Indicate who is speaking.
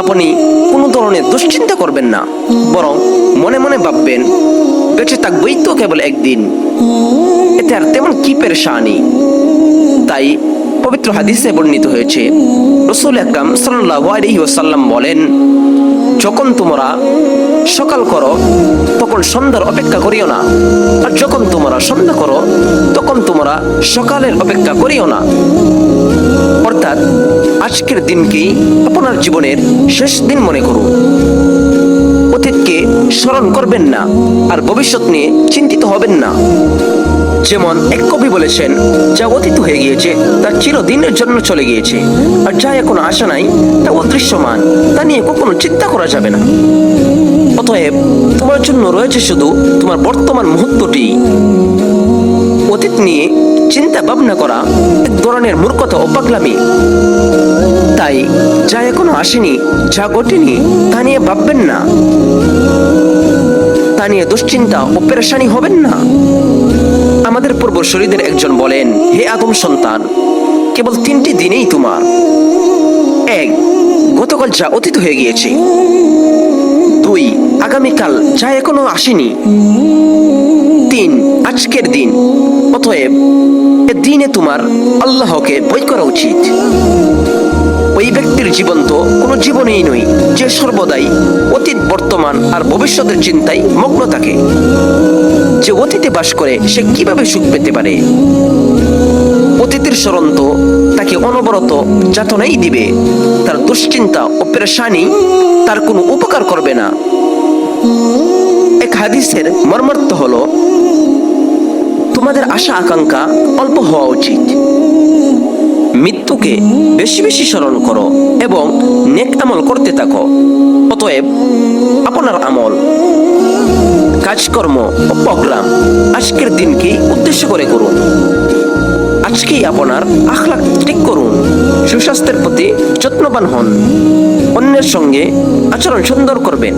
Speaker 1: আপনি কোনো ধরনের দুশ্চিন্তা করবেন না, বরং মনে মনে ভাববেন বেঁচে থাকবই তো কেবল একদিন, এতে আর তেমন কি পেরেশানি। তাই পবিত্র হাদিসে বর্ণিত হয়েছে, রাসূল আকরাম সাল্লাল্লাহু আলাইহি ওয়াসাল্লাম বলেন, যখন তোমরা সকাল করো তখন সন্ধ্যার অপেক্ষা করিও না, আর যখন তোমরা সন্ধ্যা করো তখন তোমরা সকালের অপেক্ষা করিও না। অর্থাৎ আজকের দিনকেই আপনার জীবনের শেষ দিন মনে করুন। অতীতকে স্মরণ করবেন না, আর ভবিষ্যৎ নিয়ে চিন্তিত হবেন না। যেমন এক কবি বলেছেন, যা অতীত হয়ে গিয়েছে তা চিরদিনের জন্য চলে গিয়েছে, আর যা এখনো আসা নাই তা অদৃশ্যমান, তা নিয়ে কখনো চিন্তা করা যাবে না। অতএব তোমার জন্য রয়েছে শুধু তোমার বর্তমান মুহূর্তটি। অতীত নিয়ে চিন্তা ভাবনা করা এক ধরনের মূর্খতা ও পাগলামি। তাই যা এখনো আসেনি, যা ঘটেনি তা নিয়ে ভাববেন না, তা নিয়ে দুশ্চিন্তা ও পেরেশানি হবেন না। আমাদের পূর্বসূরীদের একজন বলেন, হে আদম সন্তান, কেবল 3টি দিনেই তোমার। 1. গতকাল যা অতীত হয়ে গিয়েছে। 2. আগামীকাল যা এখনো আসেনি। 3. আজকের দিন। অতএব এ দিনে তোমার আল্লাহকে ভয় করা উচিত। ওই ব্যক্তির জীবন তো কোনো জীবনেই নয় যে সর্বদাই অতীত, বর্তমান আর ভবিষ্যতের চিন্তায় মগ্ন থাকে। যে অতীতে বাস করে সে কিভাবে সুখ পেতে পারে? অতীতের স্মরণ তো তাকে অনবরত যাতনাই দিবে। তার দুশ্চিন্তা ও পেরেশানি তার কোনো উপকার করবে না। এক হাদিসের মর্মার্থ হলো, তোমাদের আশা আকাঙ্ক্ষা অল্প হওয়া উচিত। মৃত্যুকে বেশি বেশি স্মরণ করো এবং নেক আমল করতে থাকো। অতএব আপনার আমল, কাজকর্ম ও প্রোগ্রাম আজকের দিনকে উদ্দেশ্য করে করুন। আজকেই আপনার আখলাক ঠিক করুন। সুস্বাস্থ্যের প্রতি যত্নবান হন। অন্যের সঙ্গে আচরণ সুন্দর করবেন।